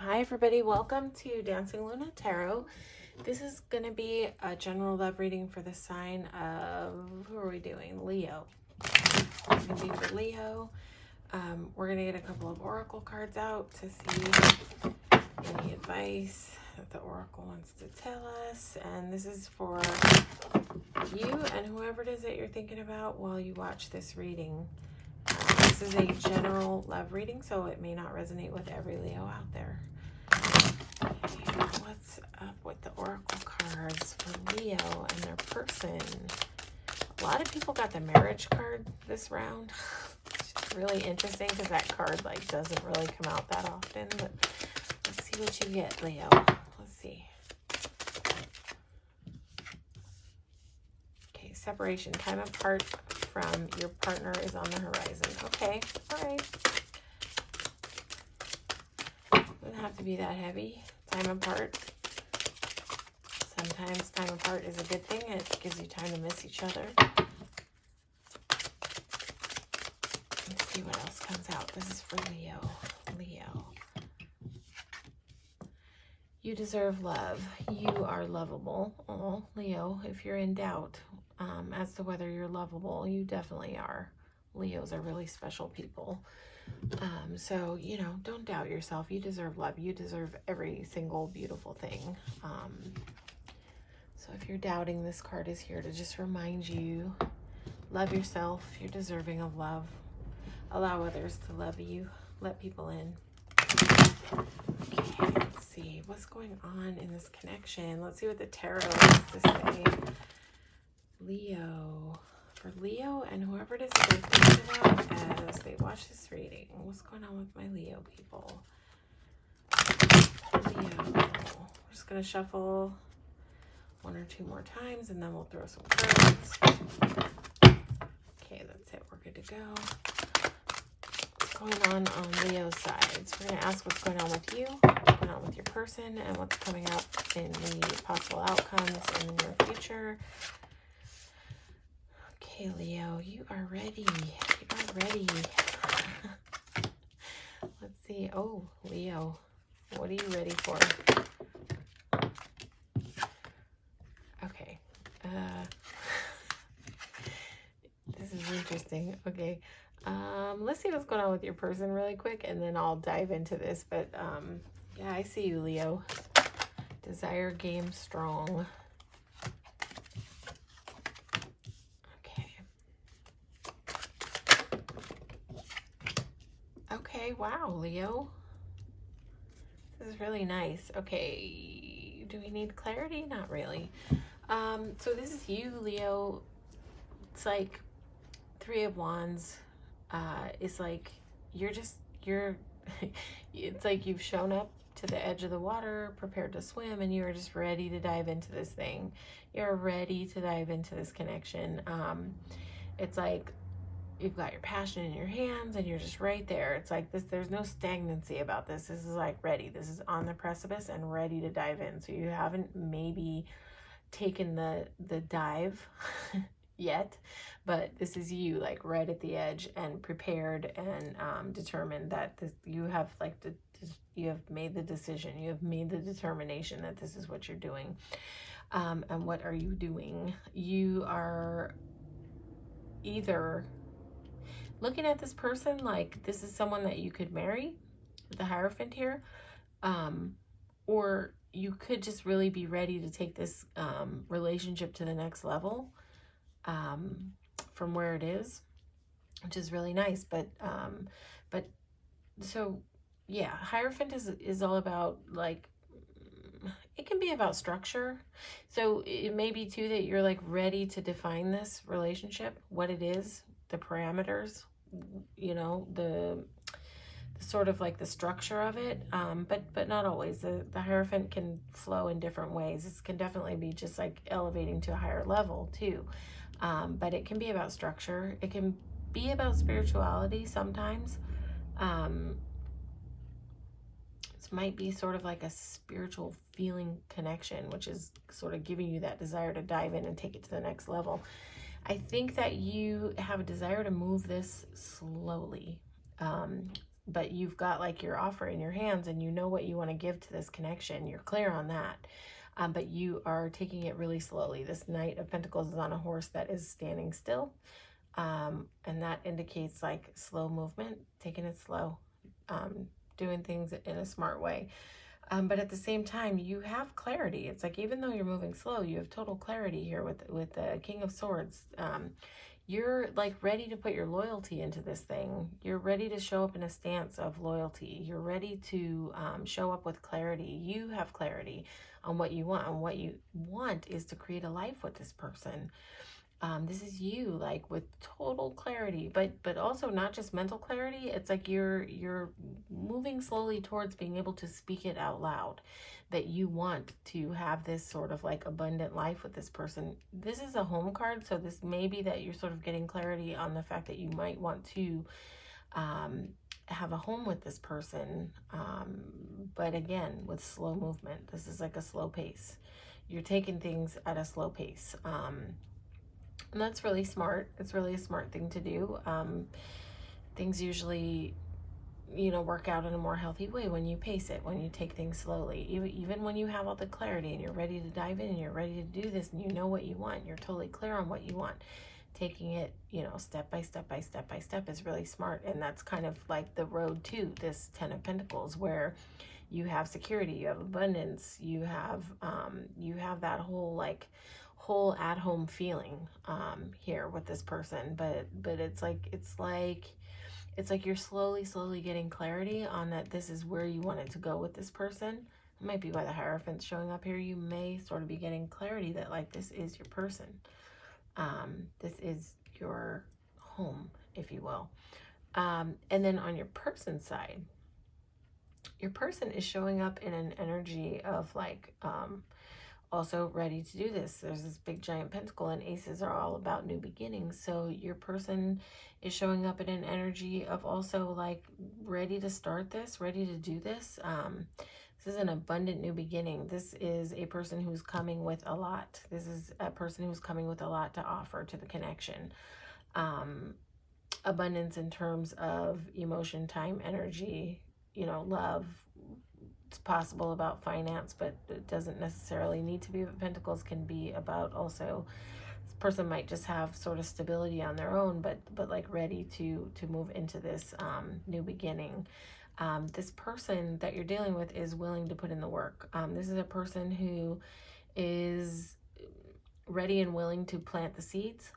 Hi everybody, welcome to Dancing Luna Tarot. This is going to be a general love reading for the sign of, who are we doing? Leo. It's going to be for Leo. We're going to get a couple of oracle cards out to see any advice that the oracle wants to tell us. And this is for you and whoever it is that you're thinking about while you watch this reading. This is a general love reading, so it may not resonate with every Leo out there. Okay, what's up with the oracle cards for Leo and their person? A lot of people got the marriage card this round. It's really interesting because that card doesn't really come out that often. But let's see what you get, Leo. Let's see. Okay, separation, time apart from your partner is on the horizon. Okay, all right. Doesn't have to be that heavy. Time apart. Sometimes time apart is a good thing. It gives you time to miss each other. Let's see what else comes out. This is for Leo. Leo. You deserve love. You are lovable. Oh, Leo, if you're in doubt as to whether you're lovable, you definitely are. Leos are really special people. So, you know, don't doubt yourself. You deserve love. You deserve every single beautiful thing. So if you're doubting, this card is here to just remind you, love yourself. You're deserving of love. Allow others to love you. Let people in. Okay, let's see what's going on in this connection. Let's see what the tarot has to say. Leo. For Leo and whoever it is that they're thinking about as they watch this reading. What's going on with my Leo people? Leo. We're just going to shuffle one or two more times and then we'll throw some cards. Okay, that's it. We're good to go. What's going on Leo's side? So we're going to ask what's going on with you, what's going on with your person, and what's coming up in the possible outcomes in the near future. Okay, Leo, you are ready. You are ready. Let's see. Oh, Leo, what are you ready for? Okay. This is interesting. Okay. Let's see what's going on with your person really quick, and then I'll dive into this. But yeah, I see you, Leo. Desire game strong. Okay, wow, Leo. This is really nice. Okay, do we need clarity? Not really. So this is you, Leo. It's like Three of Wands. It's like you're it's like you've shown up to the edge of the water, prepared to swim, and you're just ready to dive into this thing. You're ready to dive into this connection. It's like you've got your passion in your hands and you're just right there. It's like this, there's no stagnancy about this. This is like ready. This is on the precipice and ready to dive in. So you haven't maybe taken the dive yet, but this is you like right at the edge and prepared and determined that this, you have you have made the decision. You have made the determination that this is what you're doing. And what are you doing? You are either looking at this person like this is someone that you could marry, the Hierophant here, or you could just really be ready to take this relationship to the next level from where it is, which is really nice. But so yeah, Hierophant is all about like, it can be about structure. So it may be too that you're like ready to define this relationship, what it is, the parameters, you know, the sort of like the structure of it, but not always. The Hierophant can flow in different ways. This can definitely be just like elevating to a higher level too, but it can be about structure. It can be about spirituality sometimes. This might be sort of like a spiritual feeling connection, which is sort of giving you that desire to dive in and take it to the next level. I think that you have a desire to move this slowly. but you've got like your offer in your hands and you know what you want to give to this connection. You're clear on that. But you are taking it really slowly. This Knight of Pentacles is on a horse that is standing still. And that indicates like slow movement, taking it slow, doing things in a smart way. But at the same time, you have clarity. It's like, even though you're moving slow, you have total clarity here with the King of Swords. You're like ready to put your loyalty into this thing. You're ready to show up in a stance of loyalty. You're ready to show up with clarity. You have clarity on what you want, and what you want is to create a life with this person. This is you, like, with total clarity, but also not just mental clarity. It's like you're moving slowly towards being able to speak it out loud, that you want to have this sort of like abundant life with this person. This is a home card, so this may be that you're sort of getting clarity on the fact that you might want to have a home with this person, but again, with slow movement. This is like a slow pace. You're taking things at a slow pace. And that's really smart. It's really a smart thing to do. Things usually, work out in a more healthy way when you pace it, when you take things slowly. Even when you have all the clarity and you're ready to dive in and you're ready to do this and you know what you want, you're totally clear on what you want. Taking it, step by step by step by step is really smart. And that's kind of like the road to this Ten of Pentacles, where you have security, you have abundance, you have that whole at-home feeling here with this person. But it's like you're slowly getting clarity on that this is where you wanted to go with this person. It might be why the Hierophant's showing up here. You may sort of be getting clarity that like this is your person. This is your home, if you will. And then on your person side, your person is showing up in an energy of like also ready to do this. There's this big giant pentacle, and aces are all about new beginnings. So your person is showing up in an energy of also like ready to start this, ready to do this. This is an abundant new beginning. This is a person who's coming with a lot. This is a person who's coming with a lot to offer to the connection. Abundance in terms of emotion, time, energy, love. It's possible about finance, but it doesn't necessarily need to be. But Pentacles can be about also, this person might just have sort of stability on their own, but like ready to move into this new beginning. This person that you're dealing with is willing to put in the work. This is a person who is ready and willing to plant the seeds.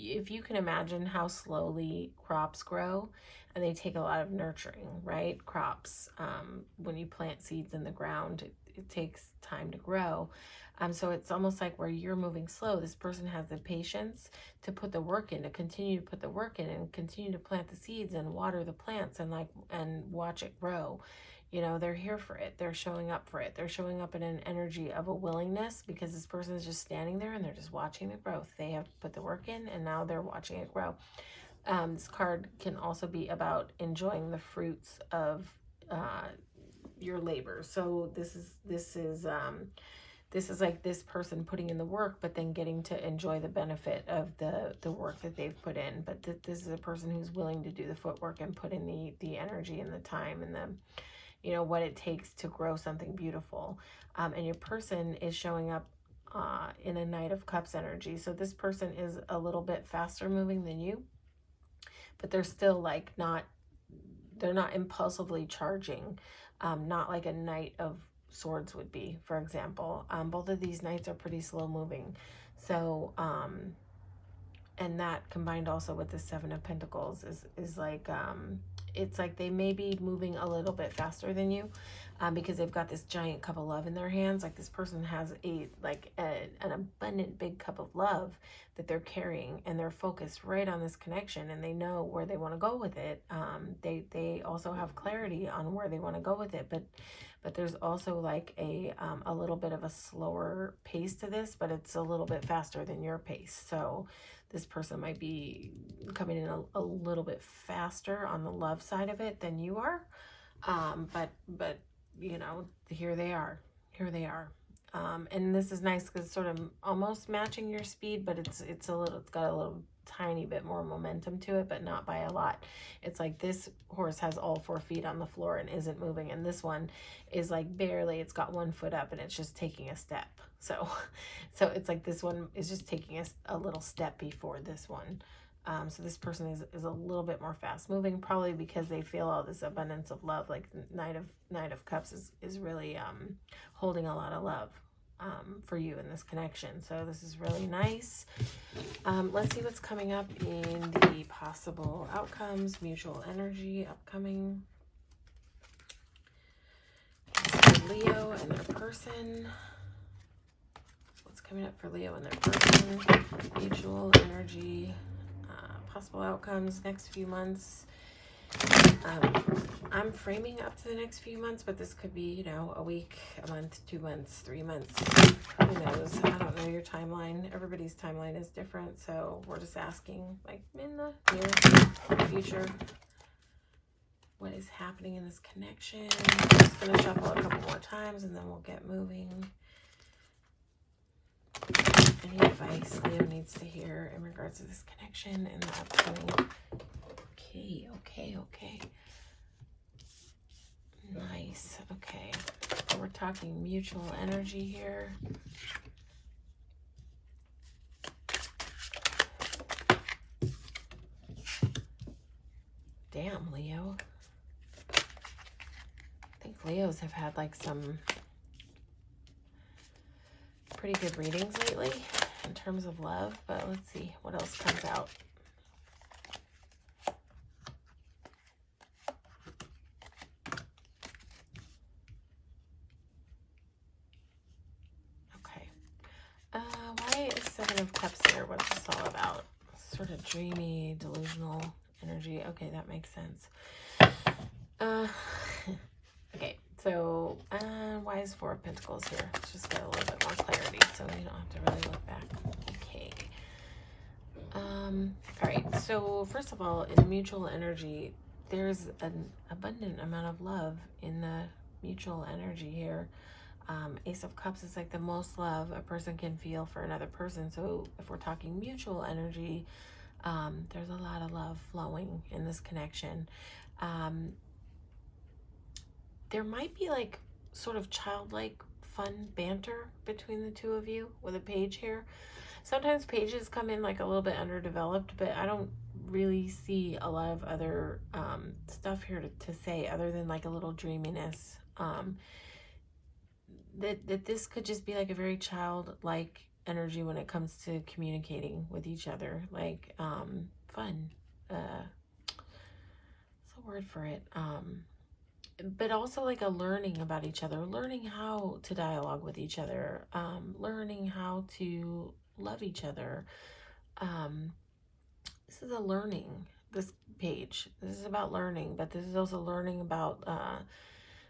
If you can imagine how slowly crops grow, and they take a lot of nurturing, right? Crops, when you plant seeds in the ground, it takes time to grow. So it's almost like where you're moving slow, this person has the patience to put the work in, to continue to put the work in and continue to plant the seeds and water the plants and watch it grow. They're here for it. They're showing up for it. They're showing up in an energy of a willingness, because this person is just standing there and they're just watching the growth. They have put the work in and now they're watching it grow. This card can also be about enjoying the fruits of your labor. So this is like this person putting in the work, but then getting to enjoy the benefit of the work that they've put in. But this is a person who's willing to do the footwork and put in the energy and the time and the what it takes to grow something beautiful. And your person is showing up in a Knight of Cups energy. So this person is a little bit faster moving than you, but they're still like they're not impulsively charging, not like a Knight of Swords would be, for example. Both of these knights are pretty slow moving. So, and that combined also with the Seven of Pentacles is like, it's like they may be moving a little bit faster than you, because they've got this giant cup of love in their hands. Like this person has an abundant big cup of love that they're carrying, and they're focused right on this connection, and they know where they want to go with it. They also have clarity on where they want to go with it, but there's also like a little bit of a slower pace to this, but it's a little bit faster than your pace. So this person might be coming in a little bit faster on the love side of it than you are. But here they are. And this is nice because it's sort of almost matching your speed, but it's got a little tiny bit more momentum to it, but not by a lot. It's like this horse has all 4 feet on the floor and isn't moving, and this one is like barely, it's got 1 foot up and it's just taking a step. So it's like this one is just taking a little step before this one. So this person is a little bit more fast moving, probably because they feel all this abundance of love. Like Knight of Cups is really holding a lot of love for you in this connection. So this is really nice. Let's see what's coming up in the possible outcomes. Mutual energy upcoming. Leo and their person. What's coming up for Leo and their person? Mutual energy. Possible outcomes next few months. I'm framing up to the next few months, but this could be, you know, a week, a month, 2 months, 3 months. Who knows? I don't know your timeline. Everybody's timeline is different, so we're just asking, like, in the near future, what is happening in this connection. I'm just going to shuffle a couple more times, and then we'll get moving. Any advice Leo needs to hear in regards to this connection and the upcoming. Okay. Nice. Okay. So we're talking mutual energy here. Damn, Leo. I think Leos have had like some pretty good readings lately in terms of love, but let's see what else comes out. Okay. Why is Seven of Cups here? What's this all about? Sort of dreamy, delusional energy. Okay, that makes sense. Okay. So, why is Four of Pentacles here? Let's just get a little bit more clarity so we don't have to really look back. Okay. All right. So, first of all, in mutual energy, there's an abundant amount of love in the mutual energy here. Ace of Cups is like the most love a person can feel for another person. So, if we're talking mutual energy, there's a lot of love flowing in this connection. There might be like sort of childlike fun banter between the two of you with a page here. Sometimes pages come in like a little bit underdeveloped, but I don't really see a lot of other stuff here to say other than like a little dreaminess. That this could just be like a very childlike energy when it comes to communicating with each other, like fun. What's the word for it? But also like a learning about each other, learning how to dialogue with each other, learning how to love each other. This is a learning, this page. This is about learning, but this is also learning about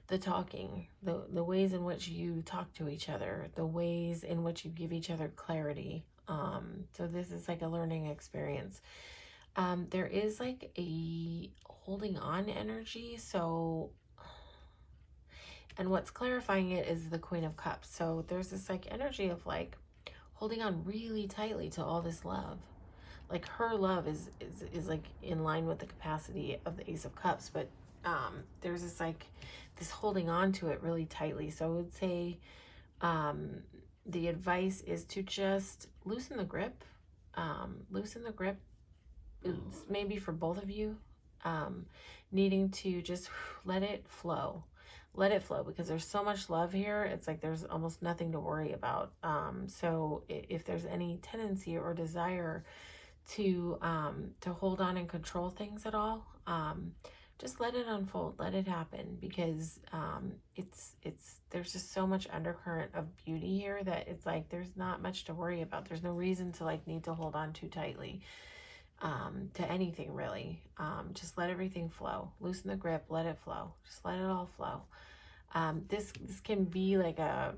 the talking, the ways in which you talk to each other, the ways in which you give each other clarity. So this is like a learning experience. There is like a holding on energy. So, and what's clarifying it is the Queen of Cups. So there's this like energy of like holding on really tightly to all this love. Like her love is like in line with the capacity of the Ace of Cups, but there's this like this holding on to it really tightly. So I would say the advice is to just loosen the grip. Loosen the grip. It's maybe for both of you, needing to just let it flow. Let it flow, because there's so much love here. It's like there's almost nothing to worry about. So if there's any tendency or desire to hold on and control things at all, just let it unfold, let it happen, because there's just so much undercurrent of beauty here that it's like there's not much to worry about. There's no reason to like need to hold on too tightly to anything really. Just let everything flow. Loosen the grip, let it flow. Just let it all flow. This can be like a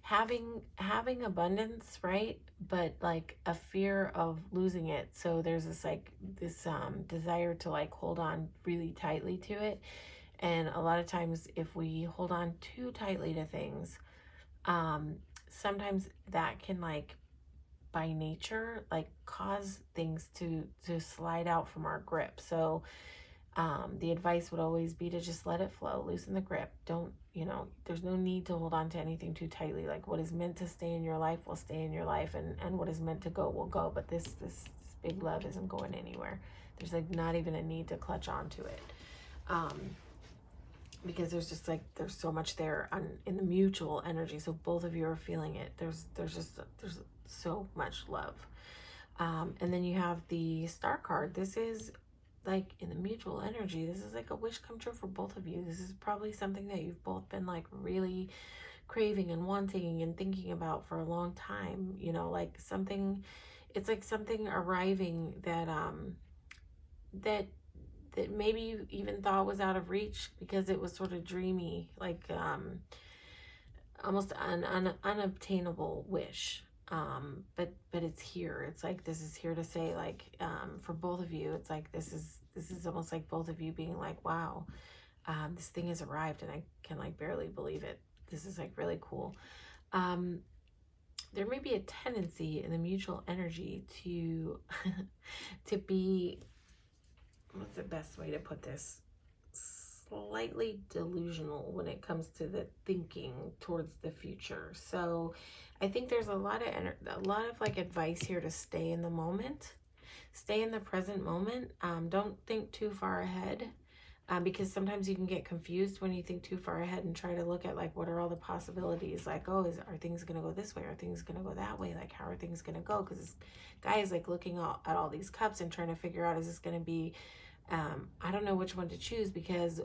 having abundance, right? But like a fear of losing it. So there's this like this desire to like hold on really tightly to it. And a lot of times if we hold on too tightly to things, sometimes that can like by nature, like cause things to slide out from our grip. So the advice would always be to just let it flow, loosen the grip. Don't, there's no need to hold on to anything too tightly. Like what is meant to stay in your life will stay in your life, and what is meant to go will go. But this big love isn't going anywhere. There's like not even a need to clutch onto it. Because there's just like, there's so much there in the mutual energy. So both of you are feeling it. There's so much love. And then you have the Star card. This is like in the mutual energy. This is like a wish come true for both of you. This is probably something that you've both been like really craving and wanting and thinking about for a long time. Like something, it's like something arriving that, that maybe you even thought was out of reach because it was sort of dreamy, like almost an unobtainable wish. But it's here. It's like, this is here to say, like, for both of you, it's like, this is almost like both of you being like, wow, this thing has arrived and I can like barely believe it. This is like really cool. There may be a tendency in the mutual energy to to be, what's the best way to put this, slightly delusional when it comes to the thinking towards the future. So I think there's a lot of like advice here to stay in the moment, stay in the present moment. Don't think too far ahead, because sometimes you can get confused when you think too far ahead and try to look at like, what are all the possibilities? Like, oh, are things going to go this way? Are things going to go that way? Like, how are things going to go? Because this guy is like looking at all these cups and trying to figure out, is this going to be, I don't know which one to choose, because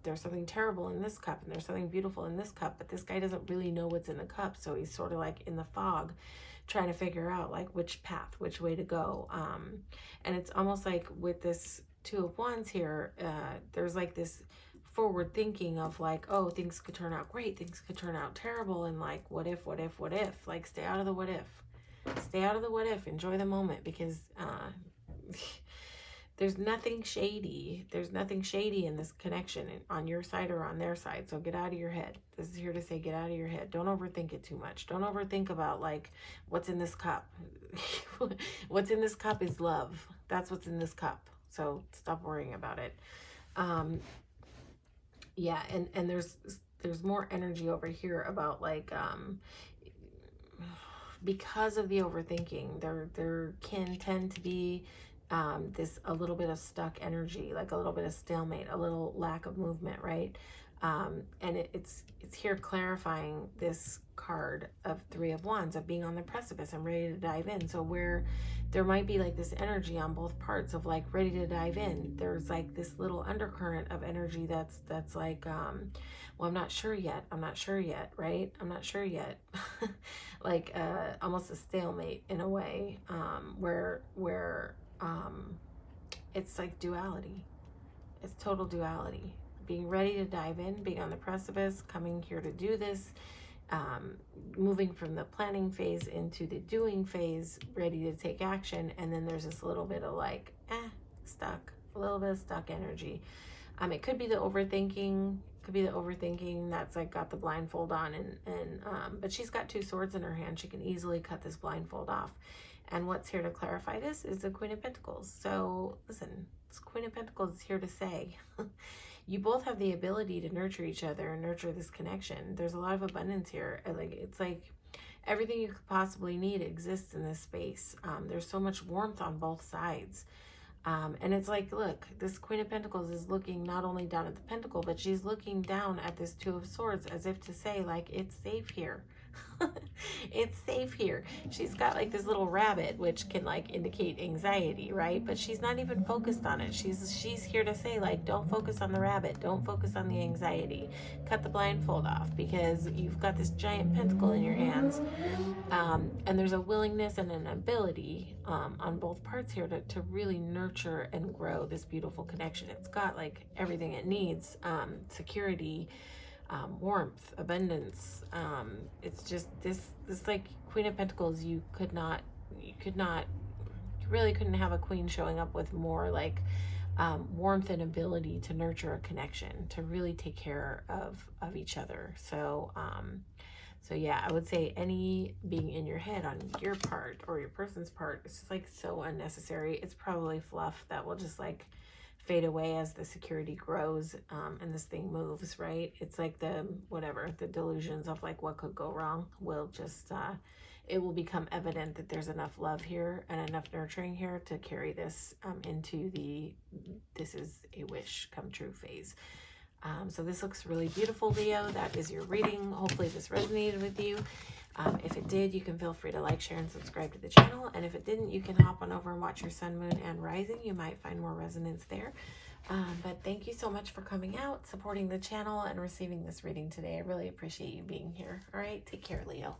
there's something terrible in this cup and there's something beautiful in this cup, but this guy doesn't really know what's in the cup. So he's sort of like in the fog trying to figure out like which path, which way to go. And it's almost like with this Two of Wands here, there's like this forward thinking of like, oh, things could turn out great, things could turn out terrible, and like, what if, like, stay out of the what if, enjoy the moment, because there's nothing shady in this connection on your side or on their side. So get out of your head. This is here to say, get out of your head. Don't overthink it too much. Don't overthink about like, what's in this cup. What's in this cup is love. That's what's in this cup. So stop worrying about it. Yeah, and there's more energy over here about like, because of the overthinking, there can tend to be a little bit of stuck energy, like a little bit of stalemate, a little lack of movement, right? And it's here clarifying this card of Three of Wands, of being on the precipice and ready to dive in. So where there might be like this energy on both parts of like ready to dive in, there's like this little undercurrent of energy that's like, well, I'm not sure yet, right? I'm not sure yet. Like almost a stalemate in a way, where it's like duality. It's total duality. Being ready to dive in, being on the precipice, coming here to do this, moving from the planning phase into the doing phase, ready to take action. And then there's this little bit of like, stuck, a little bit of stuck energy. It could be the overthinking, that's like got the blindfold on, and but she's got two swords in her hand. She can easily cut this blindfold off. And what's here to clarify this is the Queen of Pentacles. So listen, this Queen of Pentacles is here to say, you both have the ability to nurture each other and nurture this connection. There's a lot of abundance here. It's like everything you could possibly need exists in this space. There's so much warmth on both sides. And it's like, look, this Queen of Pentacles is looking not only down at the pentacle, but she's looking down at this Two of Swords as if to say, like, it's safe here. It's safe here. She's got like this little rabbit, which can like indicate anxiety, right? But she's not even focused on it. She's here to say, like, don't focus on the rabbit. Don't focus on the anxiety. Cut the blindfold off, because you've got this giant pentacle in your hands. And there's a willingness and an ability on both parts here to really nurture and grow this beautiful connection. It's got like everything it needs, security, warmth, abundance. It's just this like Queen of Pentacles, you really couldn't have a queen showing up with more like warmth and ability to nurture a connection, to really take care of each other. So So yeah, I would say any being in your head on your part or your person's part, it's just like so unnecessary. It's probably fluff that will just like fade away as the security grows and this thing moves, right? It's like the whatever, the delusions of like what could go wrong will just it will become evident that there's enough love here and enough nurturing here to carry this into the this is a wish come true phase. So this looks really beautiful, Leo. That is your reading. Hopefully this resonated with you. If it did, you can feel free to like, share, and subscribe to the channel. And if it didn't, you can hop on over and watch your sun, moon, and rising. You might find more resonance there. But thank you so much for coming out, supporting the channel, and receiving this reading today. I really appreciate you being here. All right, take care, Leo.